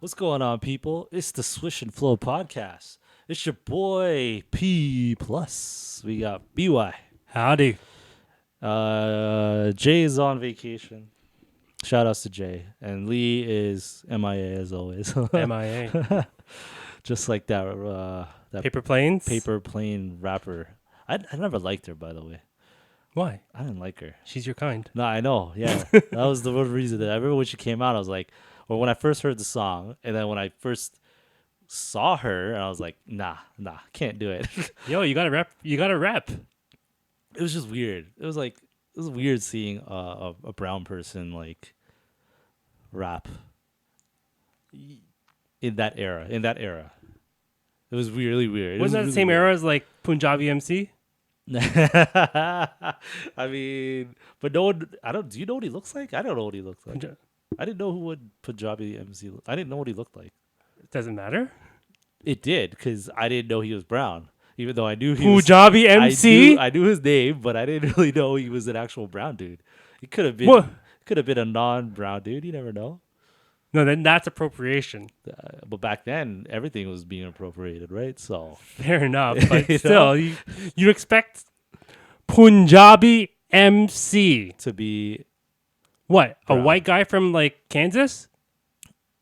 What's going on, people? It's the Swish and Flow podcast. It's your boy PPlus. We got BY. Howdy. Jay is on vacation. Shout outs to Jay. And Lee is MIA as always. MIA. Just like that Paper planes? paper plane rapper. I never liked her, by the way. Why? I didn't like her. She's your kind. No, I know. Yeah, that was the one reason. That I remember when she came out, I was like, or when I first heard the song, and then when I first saw her, I was like, nah, can't do it. Yo, you gotta rap. You gotta rap. It was just weird. It was weird seeing a brown person like rap in that era. It was really weird. Wasn't that the same era as like Punjabi MC? I mean, but no one. I don't. Do you know what he looks like? I don't know what he looks like. I didn't know who would Punjabi MC. I didn't know what he looked like. It doesn't matter. It did because I didn't know he was brown, even though I knew he Punjabi MC? I knew his name, but I didn't really know he was an actual brown dude. He could have been. What? Could have been a non-brown dude. You never know. No, then that's appropriation. But back then, everything was being appropriated, right? So Fair enough, but You still, you expect Punjabi MC. to be, What? Brown. A white guy from like Kansas?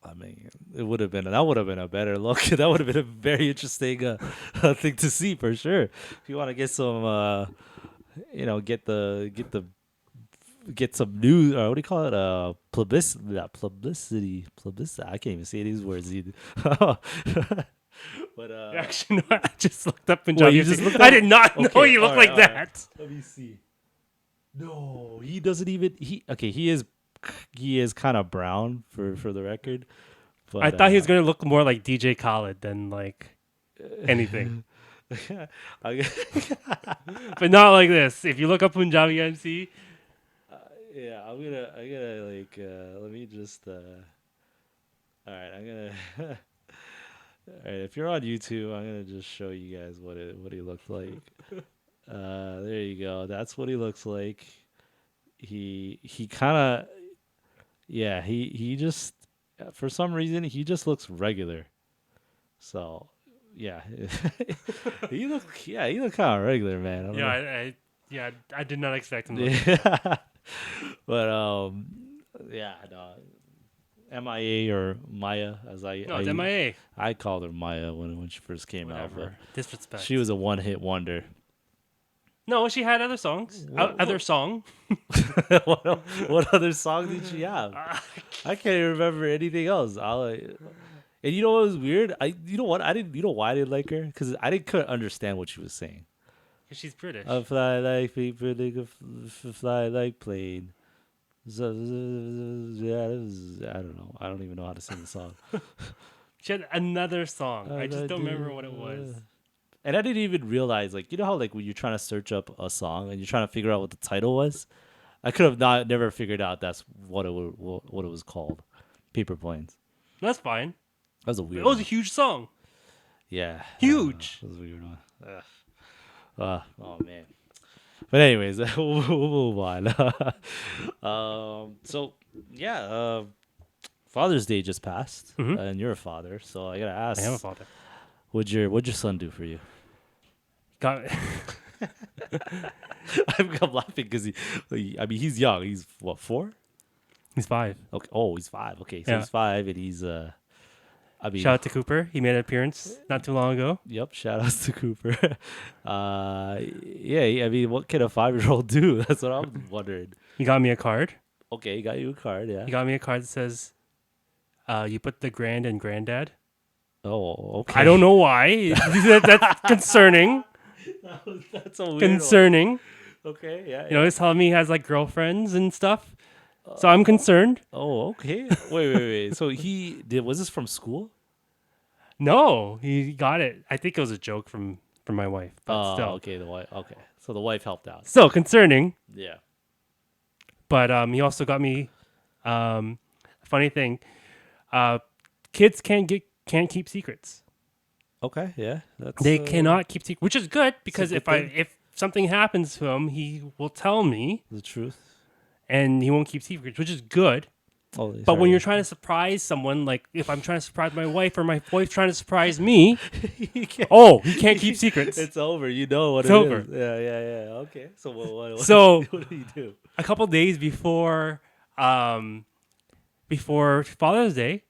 I mean, that would have been a better look. That would have been a very interesting thing to see for sure. If you want to get some, get some news, or what do you call it? Publicity. I can't even say these words either. But Actually, no, I just looked up Punjabi. you just MC. looked I up- did not know Okay, you look all right, like all right. that. Let me see. No, he doesn't even. He is kind of brown for the record. But, I thought he was gonna look more like DJ Khaled than like anything. But not like this. If you look up Punjabi MC, Yeah, I'm gonna like let me just all right, I'm gonna all right, if you're on YouTube, I'm gonna just show you guys what he looked like. There you go. That's what he looks like. He kind of he just for some reason he just looks regular. So, yeah. he look kind of regular, man. I don't know. I did not expect him. To look. Yeah. But no. MIA or Maya, as No, it's MIA. I called her Maya when she first came out. Whatever. Disrespect. But she was a one-hit wonder. No, she had other songs. Other song. what other song did she have? I can't even remember anything else. And you know what was weird? You know why I didn't like her? Because I couldn't understand what she was saying. Because she's British. I fly like people, they could fly like plane. I don't know. I don't even know how to sing the song. She had another song. I just don't remember what it was. And I didn't even realize, like, you know how like when you're trying to search up a song and you're trying to figure out what the title was, I could have never figured out that's what it was called. Paper Planes. That's fine. That was a weird. It was a one. huge song. Yeah. Huge. That was a weird one. Oh man. But anyways, we'll move on. So yeah, Father's Day just passed, and you're a father, so I gotta ask. I am a father. What'd your son do for you? Got I'm laughing because he's young. He's what, 4? He's 5. Okay. Oh, he's 5. Okay, so Yeah. he's 5, and he's Shout out to Cooper. He made an appearance not too long ago. Yep. Shout outs to Cooper. Yeah. I mean, what can a 5-year-old do? That's what I'm wondering. He got me a card. Okay, he got you a card. Yeah. He got me a card that says, "You put the grand in granddad." Oh, okay. I don't know why. That's concerning. That's a weird Concerning. one. Okay. Yeah. You know, he's telling me he has like girlfriends and stuff. So I'm concerned. Oh, okay. Wait. So was this from school? No, he got it. I think it was a joke from my wife. But still. Okay. The wife. Okay. So the wife helped out. Still concerning. Yeah. But he also got me funny thing. Kids can't keep secrets. Okay. Yeah. They cannot keep secrets, which is good because good if something happens to him, he will tell me the truth. and he won't keep secrets, which is good. Oh, But when you're sorry. trying to surprise someone, like if I'm trying to surprise my wife or my wife's trying to surprise me, You can't- oh, you can't keep secrets. it's over. You know what It's it is. over. Yeah, yeah, yeah. Okay. So So what do you do? a couple days um, before Father's Day,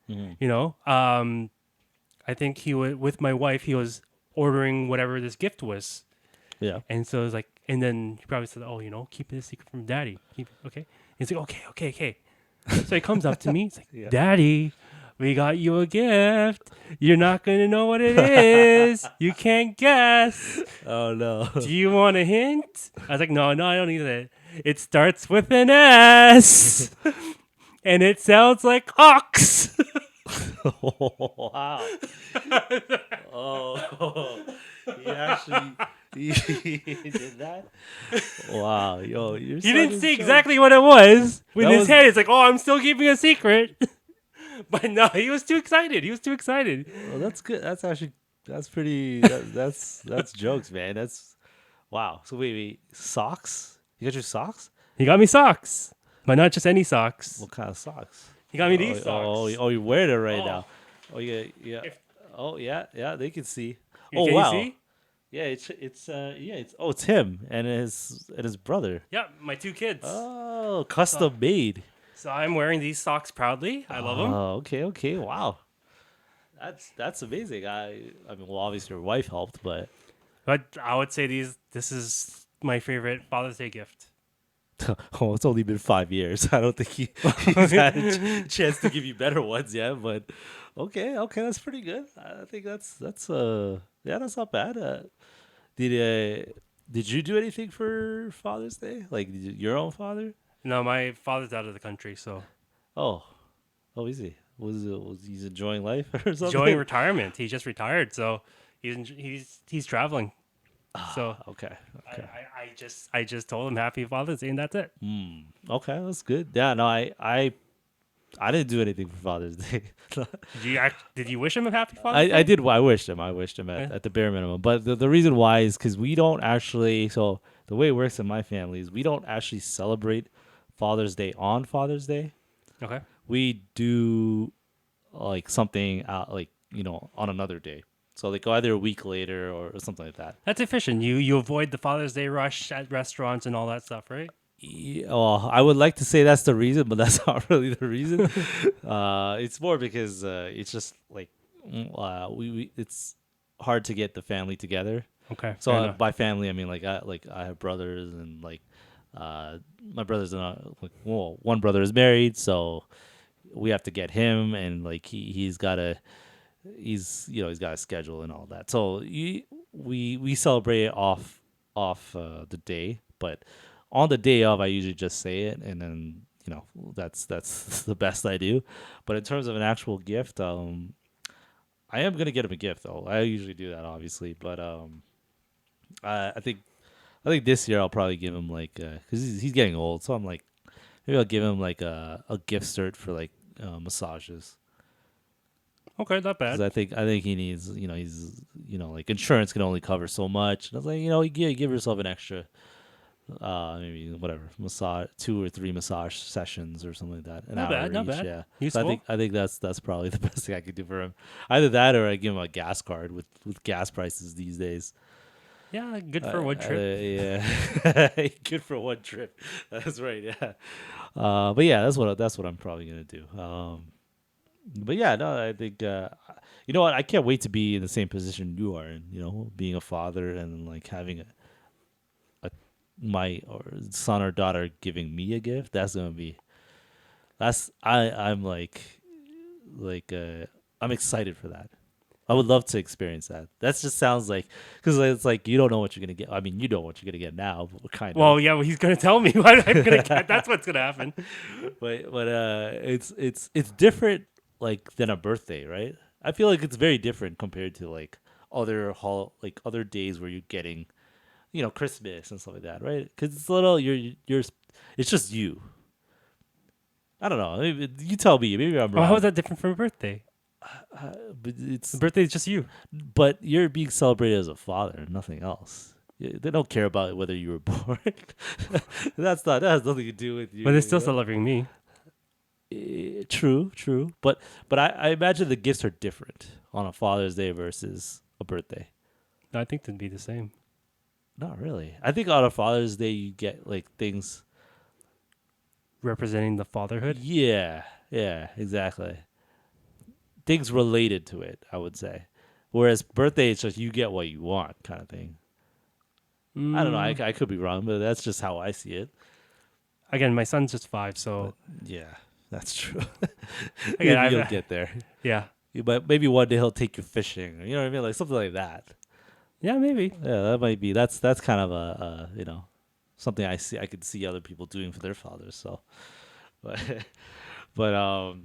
Hmm. you know, I think he was with my wife. He was ordering whatever this gift was, Yeah. and so it was like, and then he probably said, "Oh, keep it a secret from Daddy." Keep it, okay. He's like, "Okay, okay, okay." So he comes up to me. He's like, Yeah. "Daddy, we got you a gift. You're not gonna know what it is. You can't guess. Oh no. Do you want a hint?" I was like, "No, no, I don't need it. It starts with an S, and it sounds like ox." Wow. Oh. He actually he did that. Wow. Yo, your He son didn't is see joke. exactly what it was. With That his was head, it's like, "Oh, I'm still keeping a secret." But no, he was too excited. He was too excited. well, that's good. That's actually that's pretty. That's jokes, man. That's wow. So wait, socks? You got your socks? He got me socks, but not just any socks. What kind of socks? He got me these socks. You're wearing it right Oh, now. Oh yeah, yeah. if, Oh yeah, yeah. They can see. can Oh you wow. see? Yeah, it's him and his brother. Yeah, my two kids. Oh, custom made. So I'm wearing these socks proudly. I love them. Oh, okay, okay. Wow. That's amazing. I mean, well, obviously your wife helped, but But I would say this is my favorite Father's Day gift. oh, it's only been 5 years. I don't think he's had a chance to give you better ones yet. But okay, okay, that's pretty good. I think that's yeah, that's not bad. Did you do anything for Father's Day? Like your own father? No, my father's out of the country, so Oh, oh, is he? Was he's enjoying life or he's enjoying something? retirement. He just retired, so he's traveling. So Okay, okay. I just told him Happy Father's Day, and that's it. Okay, that's good. Yeah, no, I didn't do anything for Father's Day. Did you wish him a Happy Father's I Day? did. I wished him. I wished him Yeah. at the bare minimum. But the reason why is because we don't actually. So the way it works in my family is we don't actually celebrate Father's Day on Father's Day. Okay. We do like something out like on another day. So like either a week later or something like that. That's efficient. You avoid the Father's Day rush at restaurants and all that stuff, right? Yeah, well, I would like to say that's the reason, but that's not really the reason. It's more because it's just like we it's hard to get the family together. Okay, So fair enough. by family, I mean like I have brothers and like my brothers are not like well one brother is married, so we have to get him and like he's got a schedule and all that. So we celebrate it off the day, but on the day of, I usually just say it, and then that's the best I do. But in terms of an actual gift, I am gonna get him a gift though. I usually do that, obviously, but I think this year I'll probably give him like because he's getting old, so I'm like maybe I'll give him like a gift cert for like massages. Okay, not Because bad. I think he needs, he's, like insurance can only cover so much. And I was like, you give yourself an extra, maybe whatever, massage, 2 or 3 massage sessions or something like that, an Not hour bad. Not each. bad. Yeah. So I Useful. think I think that's probably the best thing I could do for him. Either that or I give him a gas card with gas prices these days. Yeah, good for one trip. Yeah, good for one trip. That's right. Yeah. But yeah, that's what I'm probably gonna do. But yeah, no, I think you know what? I can't wait to be in the same position you are in. Being a father and like having a my or son or daughter giving me a gift. That's gonna be I'm I'm excited for that. I would love to experience that. That just sounds like because it's like you don't know what you're gonna get. I mean, you know what you're gonna get now, but kind of. Well, yeah, well, he's gonna tell me what I'm gonna get. That's what's gonna happen. But it's different like than a birthday, right? I feel like it's very different compared to like other days where you're getting, Christmas and stuff like that, right? Because it's a little you're it's just you. I don't know. Maybe, you tell me. Maybe I'm Oh, how is wrong. that different from a birthday? But The birthday is just you. but you're being celebrated as a father, nothing else. They don't care about whether you were born. That has nothing to do with you. But they're still celebrating me. True, but I imagine the gifts are different on a Father's Day versus a birthday. I think they'd be the same. Not really. I think on a Father's Day you get like things. Representing the fatherhood. Yeah, yeah, exactly. Things related to it, I would say. Whereas birthday, it's just you get what you want kind of thing. I don't know. Mm, I could be wrong, but that's just how I see it. again, my son's just 5, But so yeah, that's true. again, Maybe you'll I get there. yeah, But maybe one day he'll take you fishing. You know what I mean? Like something like that. yeah, maybe. Yeah, that might be. That's kind of something I could see other people doing for their fathers. So, but but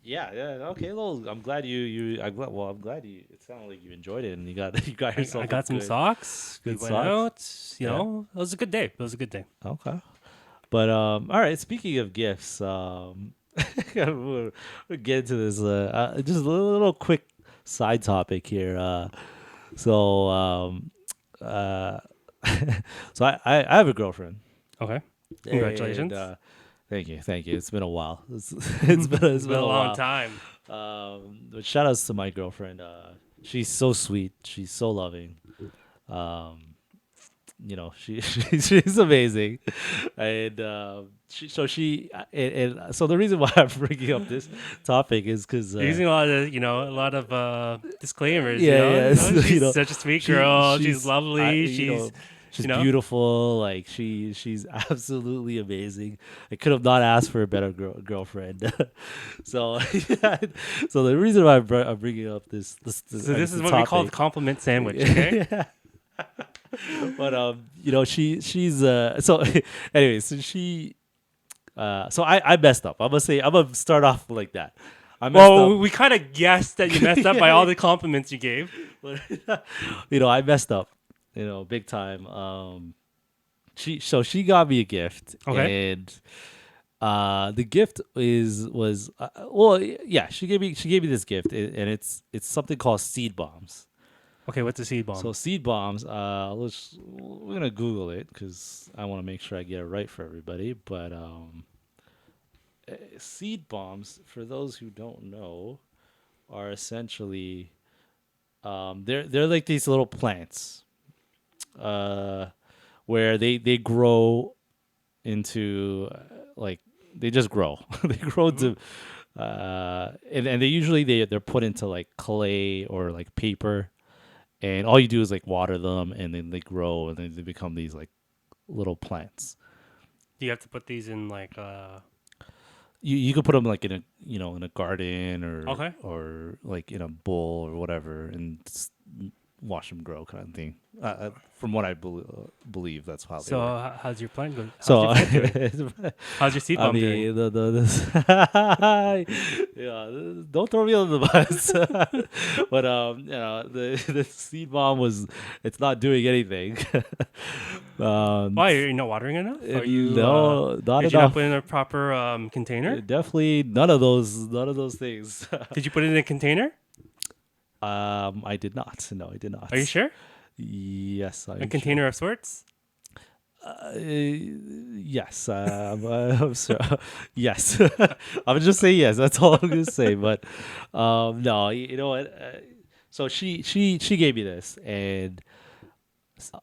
yeah. Okay. Well, I'm glad I'm glad you. It sounded like you enjoyed it and you got you got I yourself a got some good socks. We good went socks. out. You Yeah. know, it was a good day. It was a good day. Okay. But all right. Speaking of gifts, we'll get into this. Just a little quick side topic here. So uh, so I have a girlfriend, Okay, and congratulations. thank you. It's been a while. It's It's been been a a long while. time. But shout outs to my girlfriend. She's so sweet. She's so loving. Um, she's amazing, and and so the reason why I'm bringing up this topic is because You're using a lot of disclaimers. yeah, yeah, She's such a sweet girl. She's lovely. she's You know, beautiful. Like she's absolutely amazing. I could have not asked for a better girlfriend. So so the reason why I'm bringing up this so I this guess is the what we call the topic. compliment sandwich. Okay. Yeah. But she's so anyway, so she so I messed up. I'm gonna start off like that. I messed Well, up. we kind of guessed that you messed up by all the compliments you gave. But, I messed up, big time. She got me a gift, Okay. and the gift was well, yeah, she gave me this gift, and it's something called seed bombs. Okay. What's a seed bomb? So seed bombs, we're gonna Google it because I want to make sure I get it right for everybody. But seed bombs, for those who don't know, are essentially they're like these little plants, uh, where they grow into like they just grow. They grow Hmm. into and they usually they're put into like clay or like paper, and all you do is like water them, and then they grow, and then they become these like little plants. Do you have to put these in like You could put them like in a in a garden Okay. or like in a bowl or whatever, and watch them grow kind of thing. From what I believe, that's how they So work. how's your plant going? How's So your plant doing? How's your seed I bomb doing? mean, yeah, don't throw me under the bus. But the seed bomb it's not doing anything. um, Why are you not watering enough? Are you no, not did you not put it enough. in a proper container? Definitely none of those things. Did you put it in a container? I did not. No, I did not. Are you sure? Yes, A I'm sure. container of sorts? Yes, I'm sorry. Yes, I'm just say yes. That's all I'm gonna say. But no, you know what? So she gave me this, and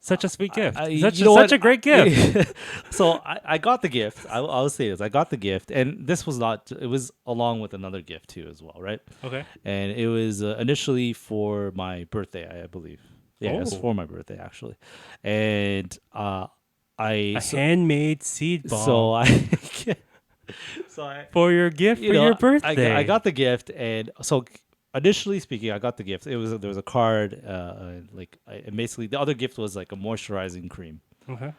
Such a sweet gift. you know Such what? a great gift. So I got the gift. I'll say this. I got the gift, and this was not. It was along with another gift too, as well, right? Okay. And it was initially for my birthday, I believe. Yeah, it was Oh, for my birthday actually, and I a handmade seed so bomb I so I for your gift you for know your I birthday. got the gift, and so initially speaking I got the gift. There was a card, and basically the other gift was like a moisturizing cream. Okay.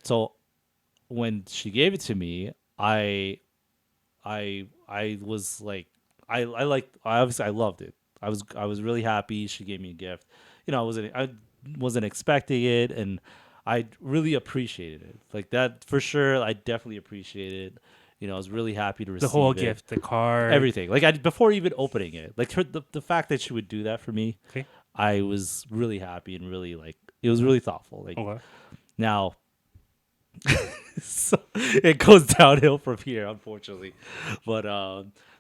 So when she gave it to me, I was like I obviously I loved it. I was really happy she gave me a gift. I wasn't expecting it, and I really appreciated it. Like that for sure. I definitely appreciated it. I was really happy to The whole receive it. gift, the card. Everything. Like before even opening it. Like the fact that she would do that for me, Okay. I was really happy and really like it was Hmm. really thoughtful. Like Okay. now So it goes downhill from here, unfortunately. But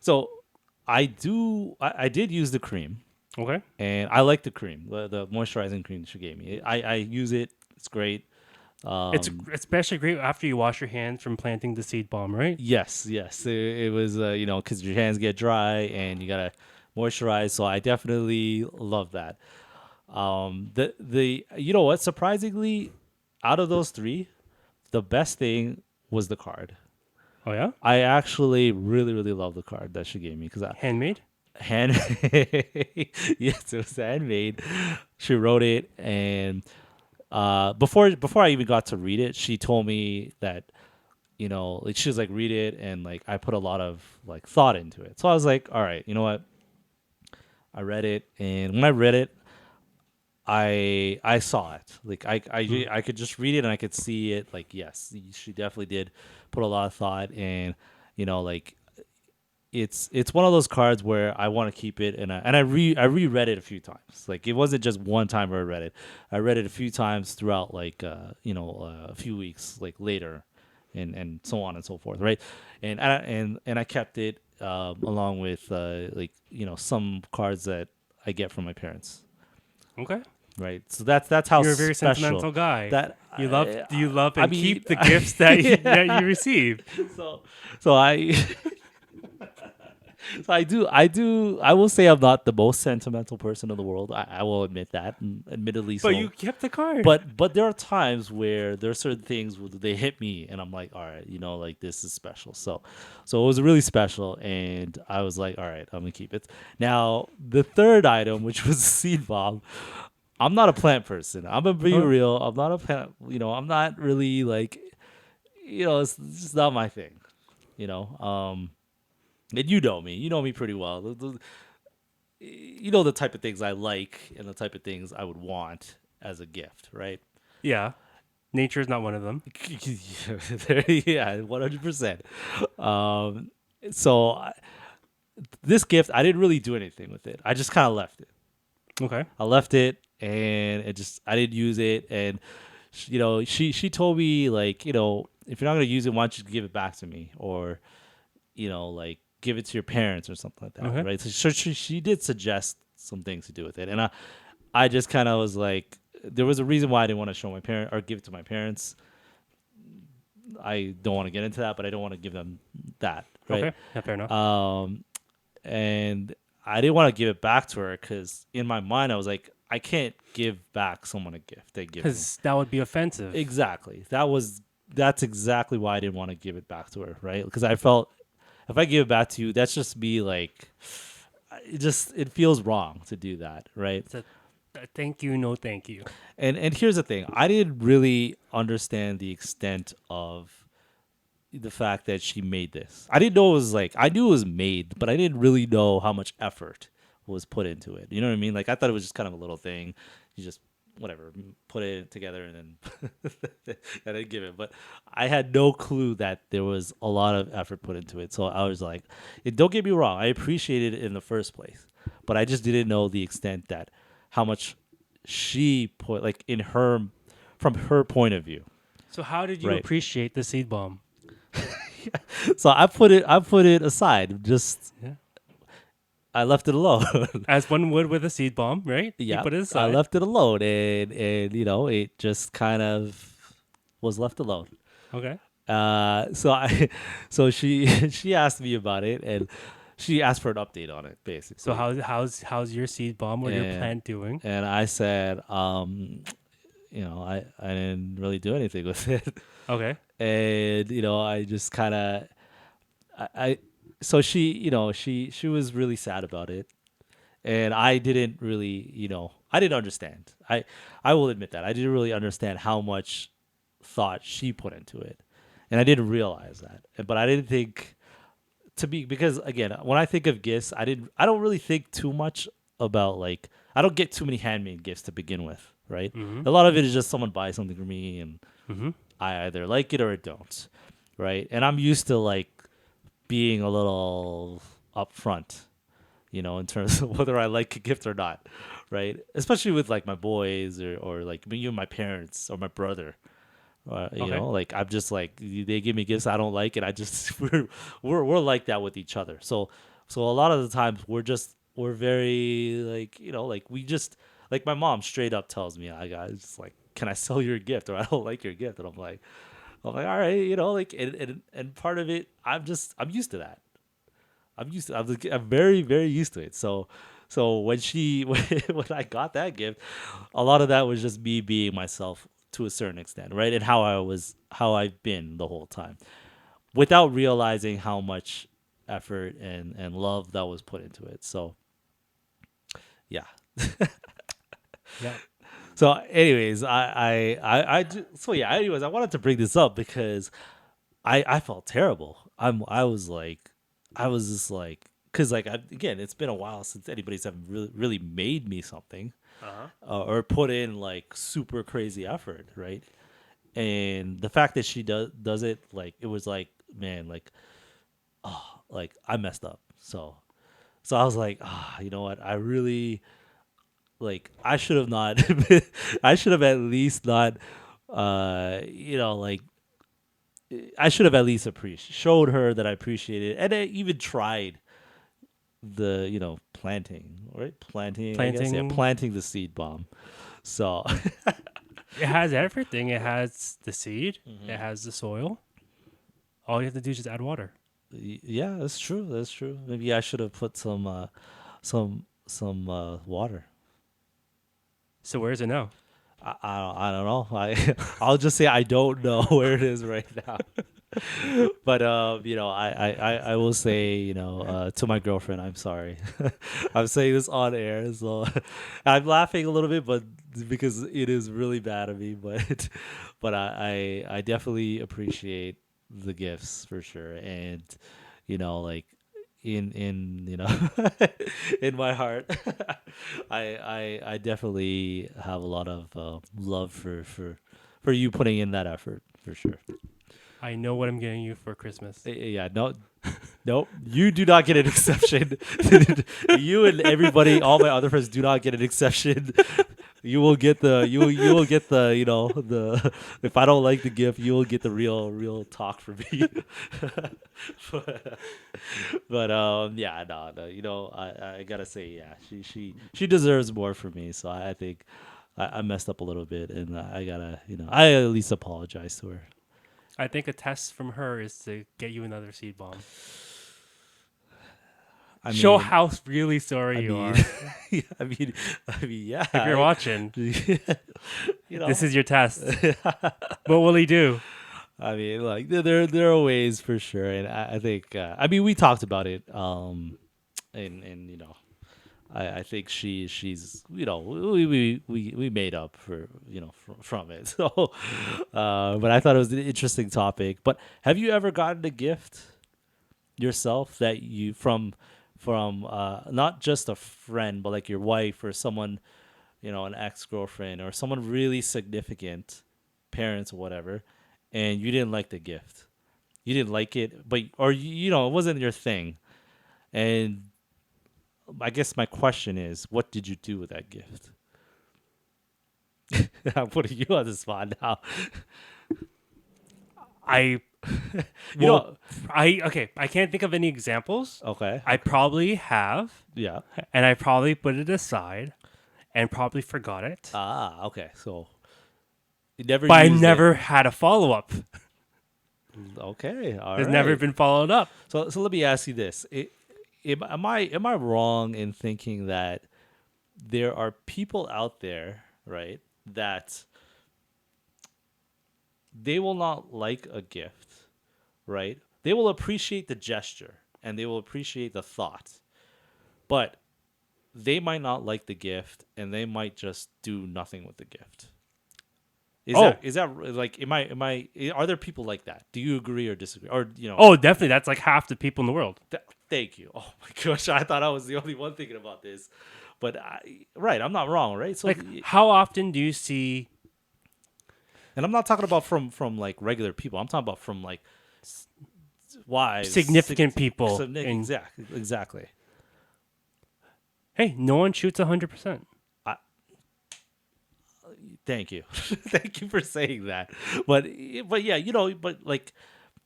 so I did use the cream, Okay. and I like the cream, the moisturizing cream she gave me. I use it. It's great. It's Um, especially great after you wash your hands from planting the seed bomb, right? yes, yes. It was because your hands get dry and you gotta moisturize. So I definitely love that. The you know what? Surprisingly, out of those three, the best thing was the card. Oh yeah, I actually really love the card that she gave me because I handmade. hand yes, it was handmade. She wrote it, and before I even got to read it, she told me that like she was like read it, and like I put a lot of like thought into it. So I was like, all right, you know what? I read it, and when I read it, I saw it. Like Mm. I could just read it and I could see it. Like yes, she definitely did put a lot of thought, and like it's one of those cards where I want to keep it, and I reread it a few times. Like it wasn't just one time where I read it. I read it a few times throughout like a few weeks like later, and so on and so forth, right? And I kept it along with like some cards that I get from my parents, Okay. right? So that's how You're a very special sentimental guy. that You love I and mean keep the gifts that that you yeah. receive. So so I so I will say I'm not the most sentimental person in the world. I will admit that, and admittedly But you so. kept the card. But there are times where there are certain things where they hit me, and I'm like, all right, like this is special. So it was really special, and I was like, all right, I'm gonna keep it. Now the third item, which was seed bomb, I'm not a plant person. I'm gonna be Huh? real. I'm not a plant. I'm not really like, it's just not my thing. You know, and you know me. You know me pretty well. You know the type of things I like and the type of things I would want as a gift, right? Yeah. Nature is not one of them. Yeah, 100%. Um, so this gift, I didn't really do anything with it. I just kind of left it. Okay. I left it, and I didn't use it. And she told me like if you're not gonna use it, why don't you give it back to me, or like give it to your parents or something like that, Okay. right? So she did suggest some things to do with it, and I just kind of was like, there was a reason why I didn't want to show my parent or give it to my parents. I don't want to get into that, but I don't want to give them that, right? Okay. Yeah, fair enough. Um, and I didn't want to give it back to her because in my mind I was like, I can't give back someone a gift they give me. Because that would be offensive. Exactly. That's exactly why I didn't want to give it back to her, right? Because I felt if I give it back to you, that's just me like it feels wrong to do that, right? It's a thank you, no thank you. And here's the thing. I didn't really understand the extent of the fact that she made this. I didn't know it was like I knew it was made, but I didn't really know how much effort was put into it. You know what I mean? Like I thought it was just kind of a little thing. You just whatever put it together and then and then give it. But I had no clue that there was a lot of effort put into it. So I was like, don't get me wrong, I appreciated it in the first place, but I just didn't know the extent that how much she put like in her from her point of view, So how did you right? appreciate the seed bomb? So I put it aside. Just Yeah. I left it alone. As one would with a seed bomb, right? You Yeah, put it I aside. left it alone, and it just kind of was left alone. Okay. So I, so she she asked me about it, and she asked for an update on it, So basically. how's your seed bomb or your And plant doing? and I said, I didn't really do anything with it, Okay. and I just kind of I so she she was really sad about it, and I didn't really I didn't understand. I will admit that I didn't really understand how much thought she put into it, and I didn't realize that. But I didn't think to be because again, when I think of gifts, I don't really think too much about like I don't get too many handmade gifts to begin with, right? Mm-hmm. A lot of it is just someone buys something for me and Mm-hmm. I either like it or I don't, right? And I'm used to like being a little upfront, in terms of whether I like a gift or not, right? Especially with like my boys or like me and my parents or my brother, Okay. Like I'm just like they give me gifts I don't like, and I just we're like that with each other. So a lot of the times we're very like like we just like my mom straight up tells me I got just like, can I sell your gift, or I don't like your gift, and I'm like, all right, like and part of it I'm used to that. I'm very very used to it. So when she when I got that gift, a lot of that was just me being myself to a certain extent, right? And how I've been the whole time, without realizing how much effort and love that was put into it. So yeah. Yeah. So anyways, so yeah. Anyways, I wanted to bring this up because I felt terrible. I was just like, because like again, it's been a while since anybody's ever really made me something, Uh-huh. or put in like super crazy effort, right? And the fact that she does it, like it was like, man, like I messed up. So I was like, you know what? I really I should have not. I should have at least not. Like I should have at least showed her that I appreciated it, and I even tried the planting, right? Planting, I guess, yeah, Planting. planting the seed bomb. So It has everything. It has the seed. It Mhm. has the soil. All you have to do is just add water. Yeah, that's true. That's true. Maybe I should have put some water. So where is it now? I don't know. I'll just say I don't know where it is right now. But I will say, to my girlfriend, I'm sorry. I'm saying this on air, so I'm laughing a little bit, but because it is really bad of me, but I definitely appreciate the gifts for sure, and like in in my heart, I definitely have a lot of love for you putting in that effort for sure. I know what I'm getting you for Christmas. Yeah, no, no, you do not get an exception. You and everybody, all my other friends, do not get an exception. You will get you will get the the if I don't like the gift, you will get the real talk from me. but, but yeah, no, I gotta say, yeah, she deserves more from me. So I think I messed up a little bit, and I gotta I at least apologize to her. I think a test from her is to get you another seed bomb. I Show mean, how really sorry I you mean, are. yeah, yeah. If you're watching, You this know, is your test. What will he do? I mean, like there are ways for sure, and I think I mean we talked about it, and I think she's we made up for from it. So, but I thought it was an interesting topic. But have you ever gotten a gift yourself that you from not just a friend, but like your wife or someone, an ex girlfriend or someone really significant, parents or whatever, and you didn't like the gift. You didn't like it, but or it wasn't your thing. And I guess my question is, what did you do with that gift? I'm putting you on the spot now. I You well, know, I okay. I can't think of any examples. okay, I probably have, yeah. and I probably put it aside, and probably forgot it. Okay. So you never But I used it. never had a follow up. Okay, all Has never right. been followed up. So let me ask you this: am I wrong in thinking that there are people out there, right, that they will not like a gift, right? They will appreciate the gesture and they will appreciate the thought, but they might not like the gift and they might just do nothing with the gift. Oh, Is that like am I are there people like that? Do you agree or disagree? Or oh, definitely. That's like half the people in the world. thank you. Oh my gosh, I thought I was the only one thinking about this. But right, I'm not wrong, right? So Like, how often do you see and I'm not talking about from like regular people. I'm talking about from like wives, significant people in? exactly. Hey, no one shoots 100%. I, Thank you, thank you for saying that. But yeah, but like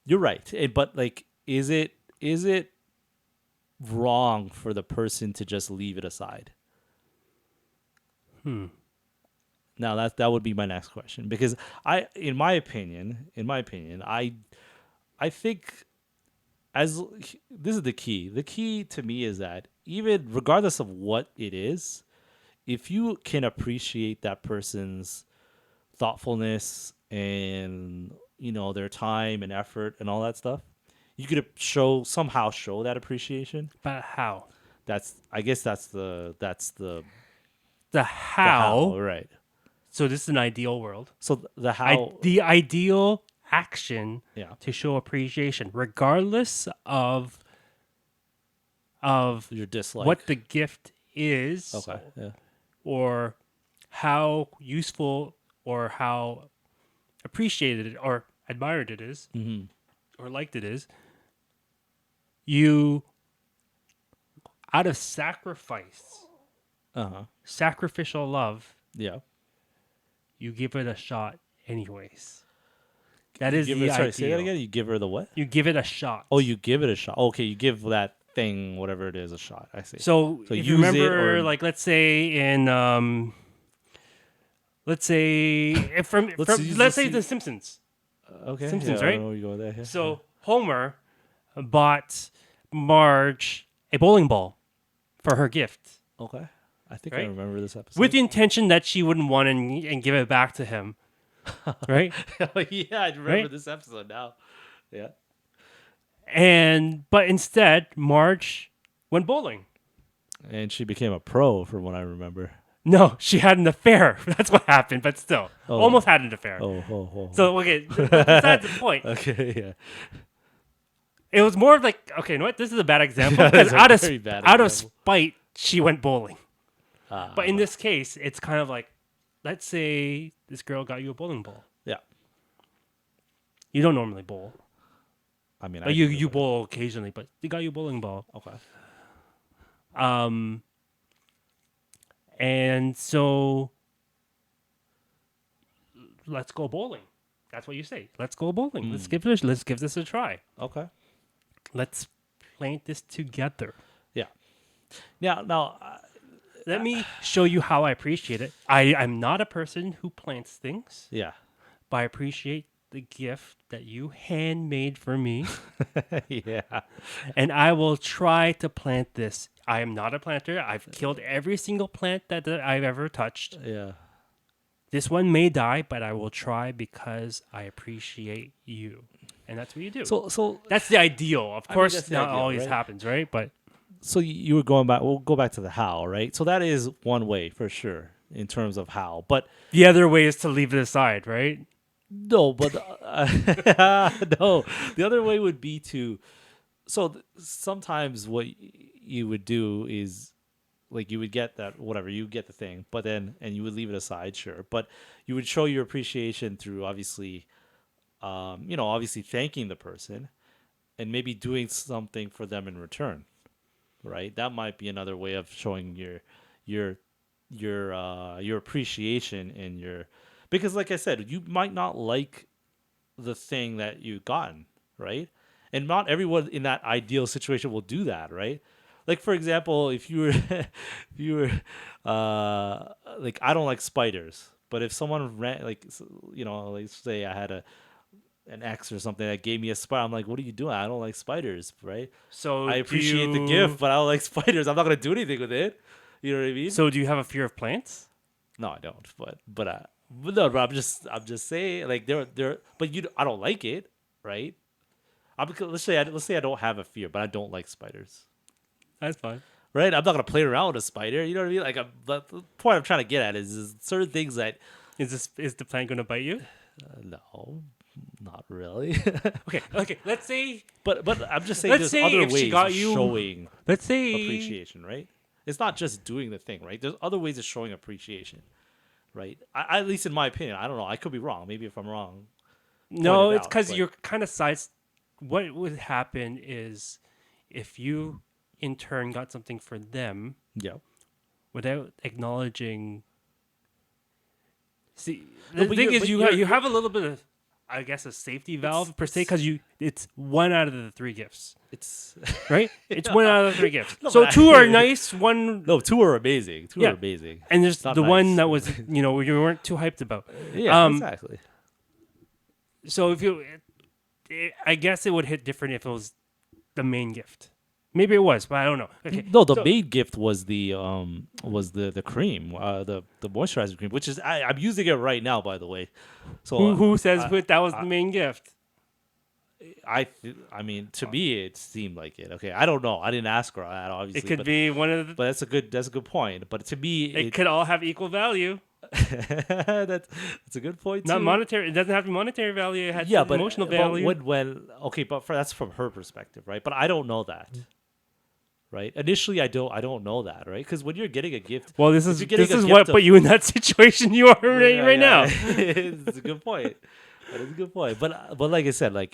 you're right. But like, is it wrong for the person to just leave it aside? Hmm. Now that would be my next question, because in my opinion, I think, as this is the key. The key to me is that even regardless of what it is, if you can appreciate that person's thoughtfulness and their time and effort and all that stuff, you could somehow show that appreciation. But how? I guess that's The the how, how. right? So this is an ideal world. The how, The ideal action yeah, to show appreciation, regardless of your dislike. what the gift is, Okay, yeah. or how useful or how appreciated or admired it is, Mm-hmm. or liked it is. You, out of sacrifice, Uh huh. sacrificial love, Yeah. you give it a shot anyways. That You is give the her. Sorry, say that ideal. again. You give her the what? You give it a shot. Oh, you give it a shot. Okay, you give that thing, whatever it is, a shot. I see. So So if you use it remember, or like let's say in let's say if let's from use let's this. say the Simpsons. Okay, yeah, Simpsons, I don't right? know where you go with that. Yeah. So Homer bought Marge a bowling ball for her gift, Okay, I think I right? remember this episode. With the intention that she wouldn't want and give it back to him, right? Oh, yeah, I remember Right? this episode now. Yeah. And but instead, Marge went bowling. And she became a pro, from what I remember. No, she had an affair. That's what happened, but still, Oh, almost had an affair. oh. So okay, but besides the point, Okay, yeah. it was more of like, okay, you know what? This is a bad example Yeah, because that's a very bad out of example. spite, she went bowling. But in Uh, this case, it's kind of like, let's say this girl got you a bowling ball. yeah. You don't normally bowl. I mean, Like I you do, you but- bowl occasionally, but they got you a bowling ball. Okay. Um, and so let's go bowling. That's what you say. Let's go bowling. Let's give this a try. Okay. Let's plant this together. Yeah. Now, Let me show you how I appreciate it. I'm not a person who plants things, yeah. but I appreciate the gift that you handmade for me, Yeah. and I will try to plant this. I am not a planter. I've killed every single plant that I've ever touched. Yeah. This one may die, but I will try because I appreciate you. And that's what you do. So That's the ideal. Of mean, course, that's the not ideal, always right? happens, right? But you were going back. We'll go back to the how, right? So that is one way for sure in terms of how. But the other way is to leave it aside, right? no, but no. The other way would be to. Sometimes what you would do is, like, you would get that, whatever, you get the thing, but then and you would leave it aside, sure, but you would show your appreciation through obviously, obviously thanking the person and maybe doing something for them in return, right? That might be another way of showing your your appreciation and your, because like I said, you might not like the thing that you gotten, right? And not everyone in that ideal situation will do that, right? Like, for example, if you were if you were like, I don't like spiders, but if someone ran, like, like, say I had an ex or something that gave me a spider, I'm like, what are you doing? I don't like spiders, right? So I appreciate the gift, but I don't like spiders. I'm not gonna do anything with it. You know what I mean? So do you have a fear of plants? No, I don't. But no, but I'm just saying, like, but I don't like it, right? Let's say I don't have a fear, but I don't like spiders, That's fine. right? I'm not gonna play around with a spider. You know what I mean? Like, the point I'm trying to get at is certain things that Is the plant going to bite you? no, not really. Okay. Let's say but I'm just saying, Let's there's say other if she ways got of you- showing let's say appreciation, right? It's not just doing the thing, right? There's other ways of showing appreciation, right? At least in my opinion, I don't know. I could be wrong. Maybe if I'm wrong, no. point it It's out, because but- you're kind of sides. What would happen is if you in turn got something for them yeah, without acknowledging See, No, the but thing you're, is, but you you're have a little bit of, I guess, a safety valve per se, it's because it's one out of the three gifts, it's right? It's one out of the three gifts. no, So but two are nice. One, no, two are amazing. Two are yeah, amazing. and there's Not the one nice. that was, you weren't too hyped about. Yeah, exactly. So if I guess it would hit different if it was the main gift. Maybe it was, but I don't know. Okay, No, the so main gift was the cream, the moisturizer cream, which is I'm using it right now, by the way. So who says I, that was I the main gift? I mean, to me it seemed like it. Okay, I don't know. I didn't ask her that obviously, It could be one of the. but that's a good point. But to me, It could all have equal value, that's a good point not too. monetary. It doesn't have to be monetary value. It has Yeah, but emotional value. when okay, but that's from her perspective, right? But I don't know that, right? Initially, I don't know that, right? Because when you're getting a gift, Well, if you're getting this a is gift what of- put you in that situation you are Yeah, right yeah, now. it's a good point. That is a good point. But like I said, like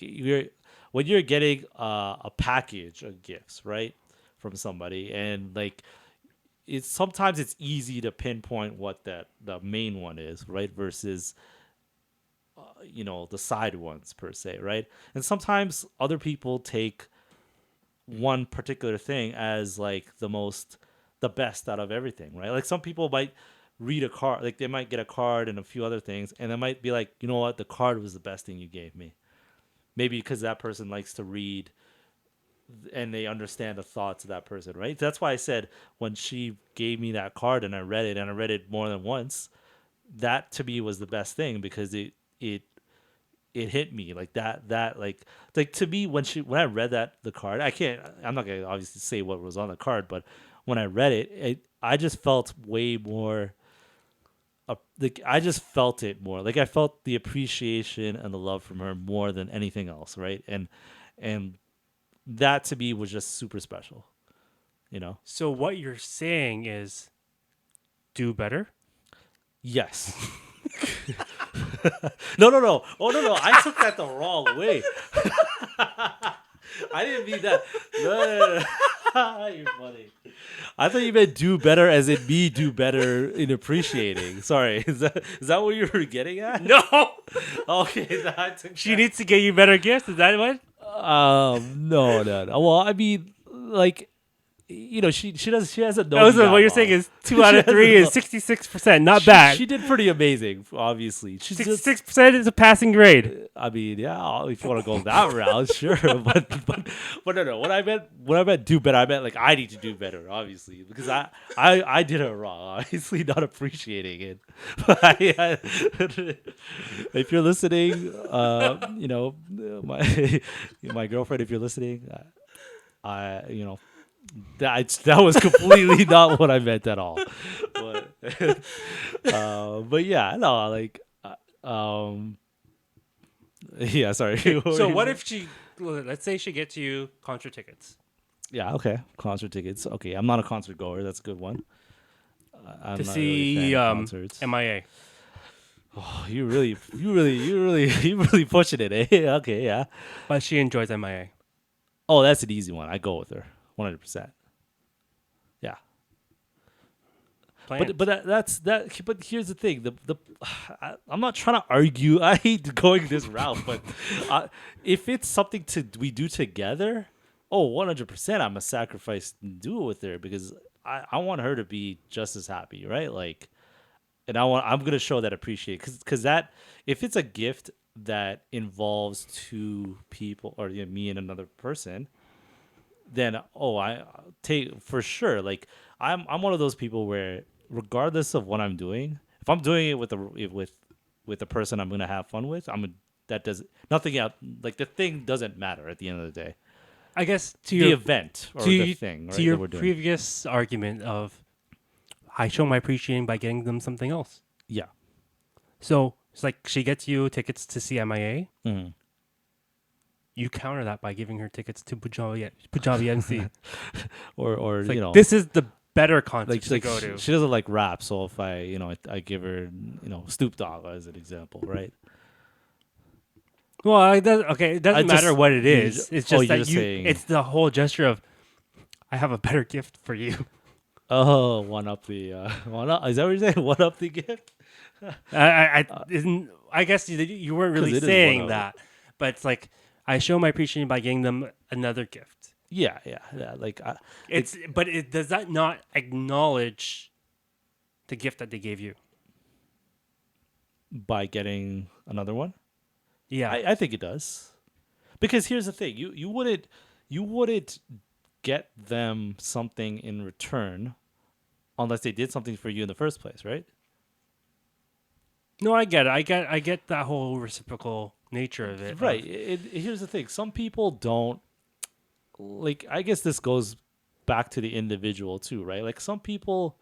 when you're getting a package of gifts, right, from somebody, and like sometimes it's easy to pinpoint what the main one is, right, versus the side ones per se, right? And sometimes other people take one particular thing as like the best out of everything, right? Like some people might read a card, like they might get a card and a few other things, and they might be like, you know what, the card was the best thing you gave me. Maybe because that person likes to read and they understand the thoughts of that person, right? That's why I said when she gave me that card and I read it, and I read it more than once, that to me was the best thing because it hit me like that like to me when I read the card, I'm not gonna obviously say what was on the card, but when I read I just felt way more like I just felt it more, like I felt the appreciation and the love from her more than anything else, right? And that to me was just super special, you know. So what you're saying is, do better. Yes. No. Oh no. I took that the wrong way. I didn't mean that. No. You're funny. I thought you meant do better as in me do better in appreciating. Sorry. Is that what you were getting at? No, Okay. she needs to get you better gifts. Is that what? No. Well, I mean, like, she hasn't known. What me that you're long. saying is 2 She out of 3 is hasn't 66%. Not she, bad. She did pretty amazing, obviously. She's just 66% is a passing grade. I mean, yeah, if you want to go that route, sure. But no. When I meant do better, I meant like I need to do better, obviously, because I did it wrong, obviously not appreciating it. If you're listening, my girlfriend, if you're listening, that was completely not what I meant at all. But yeah, no, like, yeah, sorry. So what if let's say she gets you concert tickets Yeah, okay, concert tickets. Okay, I'm not a concert goer. That's a good one. I'm to not see really a fan of concerts. MIA? Oh, you really pushing it, eh? Okay, yeah. But she enjoys MIA. Oh, that's an easy one. I go with her, 100%. Yeah. Plans. But that's that. But here's the thing: I'm not trying to argue. I hate going this route, but if it's something we do together, 100%, I'm a sacrifice to do it with her because I want her to be just as happy, right? Like, and I'm gonna show that appreciate because that if it's a gift that involves two people or me and another person, then I take for sure. Like I'm one of those people where regardless of what I'm doing, if I'm doing it with the person I'm gonna have fun with, that does nothing else. Like the thing doesn't matter at the end of the day. I guess to The your event or to the you- thing, right? to your that we're doing. previous argument of I show my appreciating by getting them something else. Yeah. So it's like she gets you tickets to see MIA. Mhm. You counter that by giving her tickets to Punjabi MC. Or It's like, you know, this is the better concert like, to go to. she doesn't like rap, so if I give her Snoop Dogg as an example, right? Well, it doesn't matter just- what it you is. ju- It's oh, just you're that just saying- it's the whole gesture of I have a better gift for you. Oh, one up the one up. Is that what you're saying? One up the gift. I guess you weren't really Because it is one saying of it. that, but it's like I show my appreciation by getting them another gift. Yeah, yeah, yeah. Like But it does that not acknowledge the gift that they gave you? by getting another one, Yeah. I think it does. Because here's the thing: you wouldn't get them something in return unless they did something for you in the first place, right? No, I get it. I get that whole reciprocal nature of it. Right. Of Here's the thing: some people don't like. I guess this goes back to the individual too, right? Like some people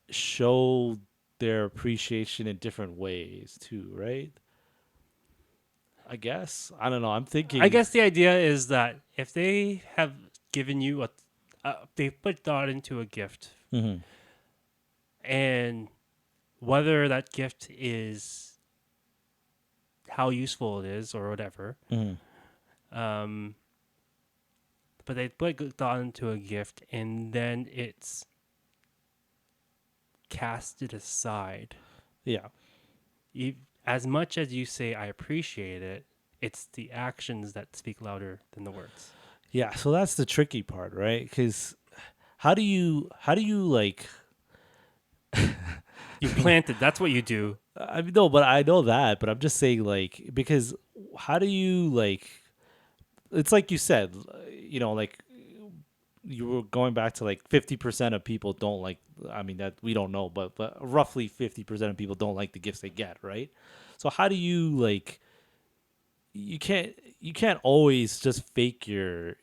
show their appreciation in different ways too, right? I guess I don't know. I'm I thinking. guess the idea is that if they have given you they put thought into a gift, Mhm, and whether that gift is how useful it is or whatever, mhm. um, but they put good thought into a gift and then it's casted aside. Yeah, You, as much as you say I appreciate it, it's the actions that speak louder than the words. yeah. So that's the tricky part, right? Because how do you like? You plant it. That's what you do. I mean, no, but I know that. But I'm just saying, like, because how do you like? It's like you said, like you were going back to like 50% of people don't like. I mean, that we don't know, but roughly 50% of people don't like the gifts they get, right? So how do you like? You can't always just fake your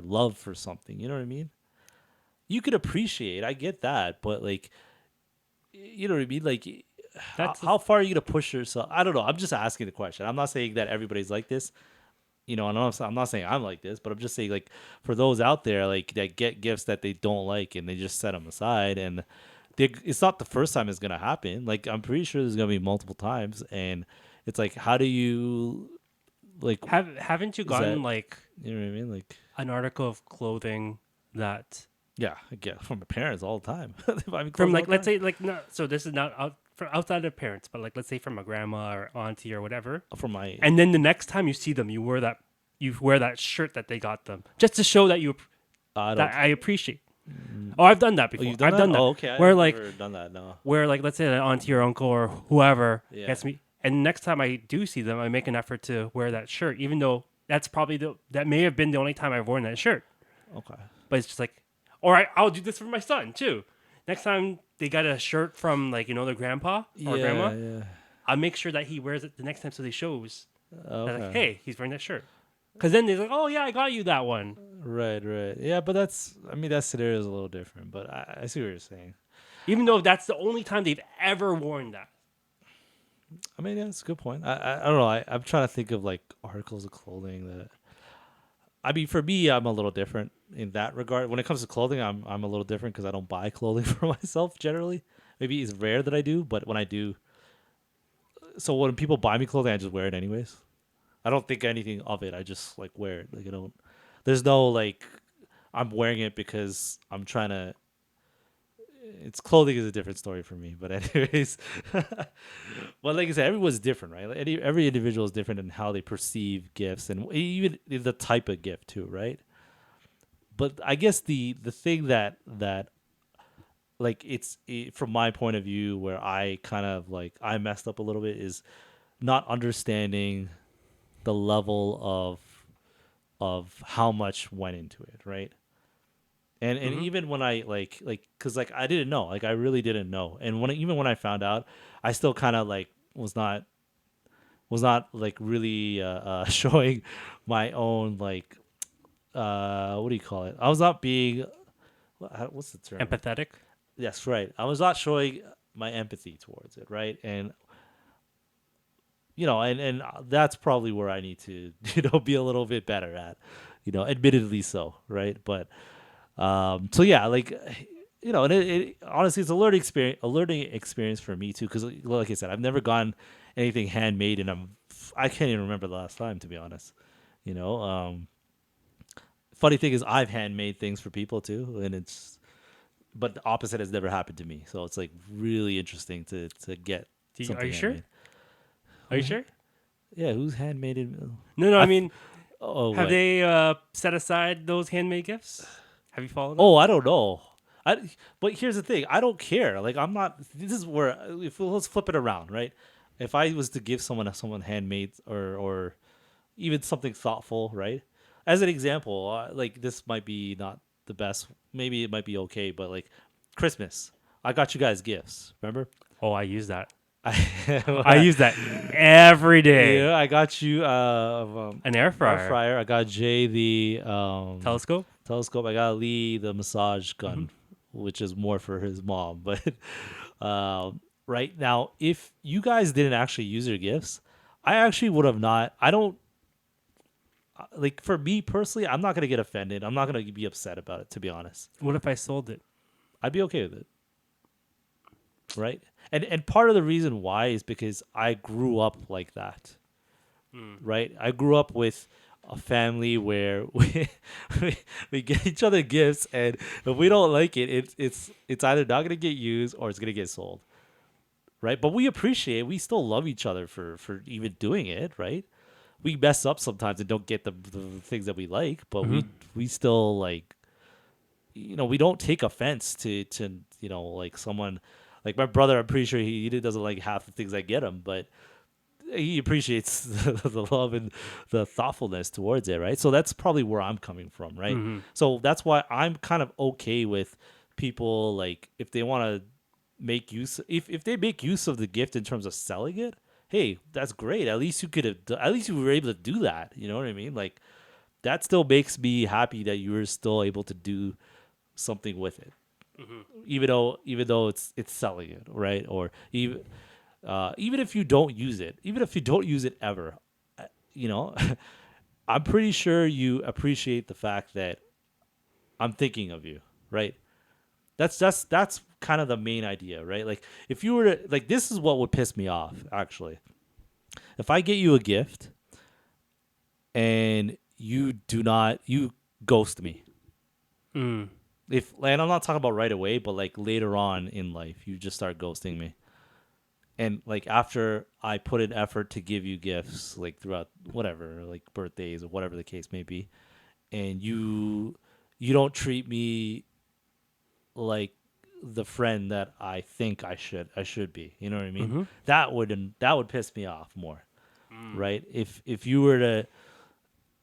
love for something. You know what I mean? You could appreciate. I get that, but like, you know what I mean? Like, how, That's the how far are you gonna push yourself? I don't know. I'm just asking the question. I'm not saying that everybody's like this. I'm not saying I'm like this, but I'm just saying like for those out there like that get gifts that they don't like and they just set them aside and it's not the first time it's gonna happen. Like I'm pretty sure there's gonna be multiple times, and it's like how do you like haven't you is that gotten like you know what I mean? Like an article of clothing that yeah, I get from my parents all the time. They buy me from clothes all like the let's time. say like no, so this is not from outside of parents, but like let's say from a grandma or auntie or whatever, From my and then the next time you see them, you wear that shirt that they got them just to show that I that don't. I appreciate. Oh, I've done that Oh, before. you've done I've that? done that Oh, okay. where I've like never done that. No. let's say an auntie or uncle or whoever Yeah. gets me, and next time I do see them, I make an effort to wear that shirt, even though that's probably that may have been the only time I've worn that shirt. Okay. But it's just like, all right, I'll do this for my son too. Next time they got a shirt from like their grandpa or Yeah. grandma, Yeah. I'll make sure that he wears it the next time so they shows that like, Okay. hey, he's wearing that shirt. Because then they're like, oh yeah, I got you that one. Right. Right. Yeah, but I mean, that scenario is a little different, but I see what you're saying. Even though that's the only time they've ever worn that. I mean, yeah, that's a good point. I don't know. I'm trying to think of like articles of clothing that. I mean, for me, I'm a little different in that regard. When it comes to clothing, I'm a little different because I don't buy clothing for myself generally. Maybe it's rare that I do, but when I do, so when people buy me clothing, I just wear it anyways. I don't think anything of it. I just like wear it. Like I don't. There's no like I'm wearing it because I'm trying to. It's clothing is a different story for me, but anyways. Well, like I said, everyone's different, right? Like every individual is different in how they perceive gifts and even the type of gift too, right? But I guess the thing that like from my point of view where I kind of like I messed up a little bit is not understanding the level of how much went into it, right? And Hmm. even when I because like I didn't know, like I really didn't know, and even when I found out, I still kind of like was not like really showing my own like what do you call it? I was not being what's the term? Empathetic. Yes, right. I was not showing my empathy towards it, right? And and that's probably where I need to be a little bit better at, admittedly so, right? But so yeah, like and it honestly it's a learning experience for me too because like I said, I've never gotten anything handmade, and I can't even remember the last time, to be honest. You know, funny thing is I've handmade things for people too, and but the opposite has never happened to me. So it's like really interesting to get Are something you sure? handmade. Are Who? you sure? Yeah, who's handmade it? No, no. I I f- mean, oh have what? they set aside those handmade gifts? Have you followed up? Oh, I don't know. But here's the thing. I don't care. Like I'm not. This is where if let's flip it around, right? If I was to give someone handmade or even something thoughtful, right? As an example, like this might be not the best. Maybe it might be okay, but like Christmas, I got you guys gifts. Remember? Oh, I use that. I I, use that every day. yeah, I got you An air air fryer, fryer. I got Jay the telescope. telescope. I got Lee the massage Hmm. gun, which is more for his mom. But right now, if you guys didn't actually use your gifts, I actually would have not. I don't like for me personally. I'm not gonna get offended. I'm not gonna be upset about it. To be honest, What if I sold it? I'd be okay with it. Right. And part of the reason why is because I grew up like that. Right? I grew up with a family where we get each other gifts, and if we don't like it, it's either not gonna get used or it's gonna get sold, right? But we still love each other for even doing it, right? We mess up sometimes and don't get the things that we like, but Hmm. we still like, we don't take offense to like someone like my brother. I'm pretty sure he doesn't like half the things I get him, but he appreciates the love and the thoughtfulness towards it, right? So that's probably where I'm coming from, right? Hmm. So that's why I'm kind of okay with people like if they want to make use if they make use of the gift in terms of selling it. Hey, that's great. At least you could have. At least you were able to do that. You know what I mean? Like that still makes me happy that you were still able to do something with it, even though it's selling it, right? Or even if you don't use it, even if you don't use it ever, you know, I'm pretty sure you appreciate the fact that I'm thinking of you, right? That's kind of the main idea, right? Like if you were to, like this is what would piss me off actually. If I get you a gift and you ghost me. Mm. If and I'm not talking about right away, but like later on in life, you just start ghosting me. And like after I put in effort to give you gifts like throughout whatever like birthdays or whatever the case may be, and you don't treat me like the friend that I think I should be, you know what I mean? Hmm. That would piss me off more, right? If you were to,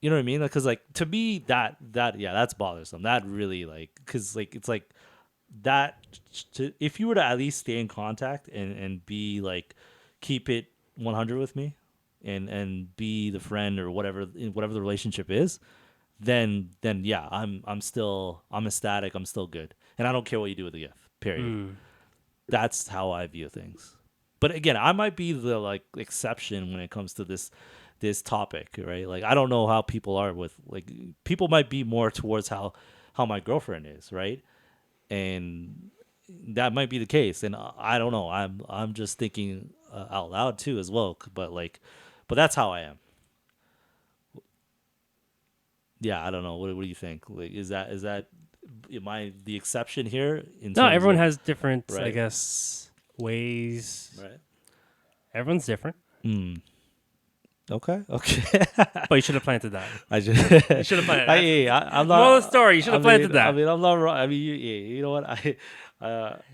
you know what I mean? Because like to me that yeah, that's bothersome. That really like because like it's like that if you were to at least stay in contact and be like keep it 100 with me and be the friend or whatever the relationship is, then yeah, I'm ecstatic. I'm still good, and I don't care what you do with the gift. Period. Mm. That's how I view things. But again, I might be the like exception when it comes to this topic, right? Like I don't know how people are with like people might be more towards how my girlfriend is, right? And that might be the case. And I don't know. I'm just thinking out loud too as well. But that's how I am. Yeah, I don't know. What do you think? Like, is that am I the exception here in No, terms everyone of has different, I right? guess, ways. Right. Everyone's different, Hmm. Okay. Okay. but you should have planted that. I just. You should have planted I, that. yeah, I'm Moral of the not. story, you should have planted I that. mean, I'm not wrong. I mean, you know what?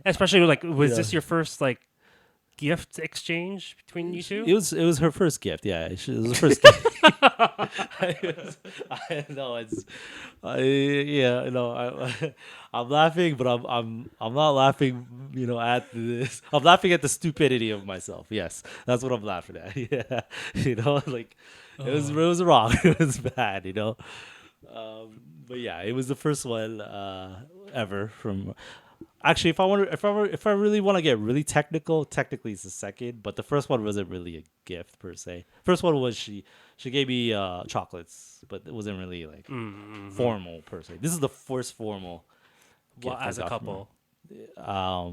Especially like, was Yeah. this your first like gift exchange between you two? It was her first gift. Yeah, it was the first gift. I know it's, yeah, no, I'm laughing, but I'm not laughing, at this. I'm laughing at the stupidity of myself. Yes, that's what I'm laughing at. Yeah, like it was wrong. It was bad. But yeah, it was the first one ever from. Actually, if I really want to get really technical, technically it's the second, but the first one wasn't really a gift per se. First one was she gave me chocolates, but it wasn't really like Mm-hmm. formal per se. This is the first formal Well, gift I as a got from couple. her.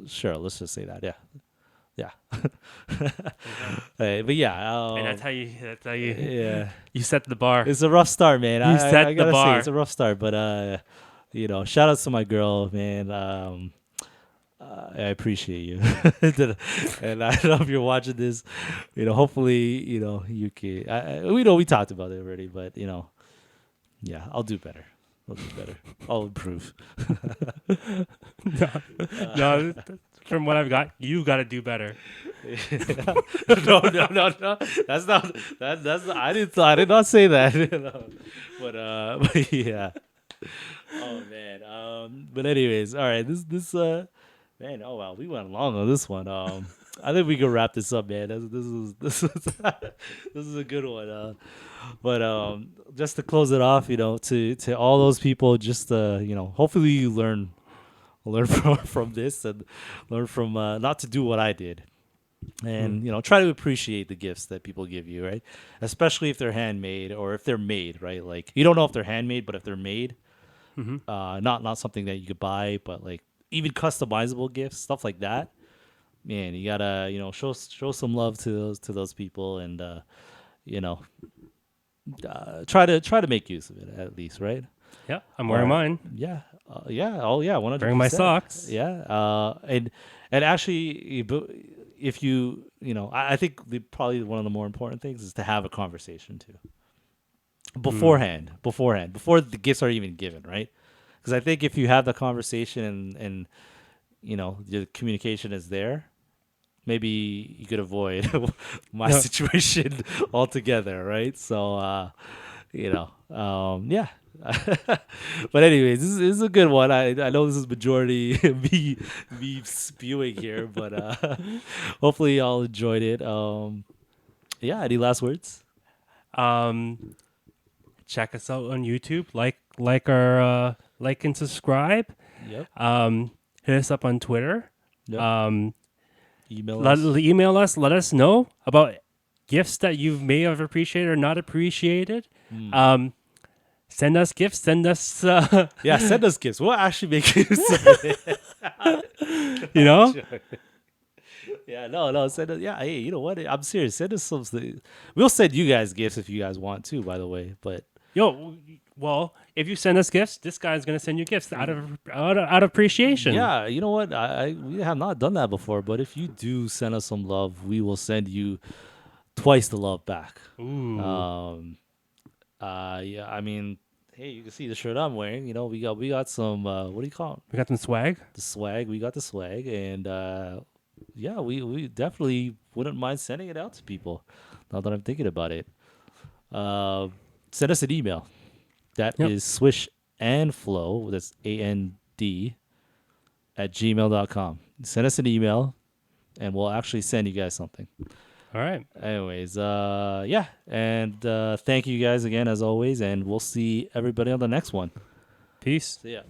Sure, let's just say that. Yeah, yeah. Okay. But yeah, And that's how you yeah. you set the bar. It's a rough start, man. You I set the gotta say bar. it's a rough start, but shout out to my girl, man. I appreciate you, and I don't know if you're watching this. Hopefully, you can. We know we talked about it already, but yeah, I'll do better. I'll do better. I'll improve. no, Uh, no. From what I've got, you got to do better. no, no, no, no. That's not. That's. Not, I did not say that. But yeah. Oh man. But anyways, all right. Man. Oh wow, we went long on this one. I think we can wrap this up, man. This is this is a good one. But just to close it off, to all those people, just hopefully you learn from this and learn from not to do what I did, Mm. and try to appreciate the gifts that people give you, right? Especially if they're handmade or if they're made, right? Like you don't know if they're handmade, but if they're made, Hmm. not something that you could buy, but like even customizable gifts, stuff like that. Man, you gotta show some love to those people, and you know try to make use of it at least, right? Yeah, I'm All wearing right. mine. Yeah. Yeah. Oh yeah. one hundred Wearing my percent. socks. Yeah. And actually, if I think probably one of the more important things is to have a conversation too Mm. beforehand, before the gifts are even given, right? Because I think if you have the conversation and the communication is there, maybe you could avoid my No, situation altogether, right? So, yeah. But anyways, this is a good one. I know this is majority me spewing here, but hopefully y'all enjoyed it. Yeah. Any last words? um, check us out on YouTube. Like and subscribe. Yep. Hit us up on Twitter. Yep. Um, Email us. email us. Let us know about gifts that you may have appreciated or not appreciated. Mm. Um, send us gifts. Send us, Yeah. Send us gifts. We'll actually make use of it. you I'm know, joking. Yeah, no. Send us. Yeah, hey, you know what? I'm serious. Send us some. We'll send you guys gifts if you guys want to. By the way, but yo. Well, if you send us gifts, this guy's gonna send you gifts out of appreciation. yeah, you know what? We have not done that before. But if you do send us some love, we will send you twice the love back. Ooh, Um. Yeah. I mean, hey, you can see the shirt I'm wearing. We got some. What do you call it? we got some swag. The swag. We got the swag, and yeah, we definitely wouldn't mind sending it out to people. Now that I'm thinking about it, uh, send us an email. That Yep. is swishandflow. That's AND at gmail.com. Send us an email, and we'll actually send you guys something. All right. Anyways, yeah, and thank you guys again as always, and we'll see everybody on the next one. Peace. See ya.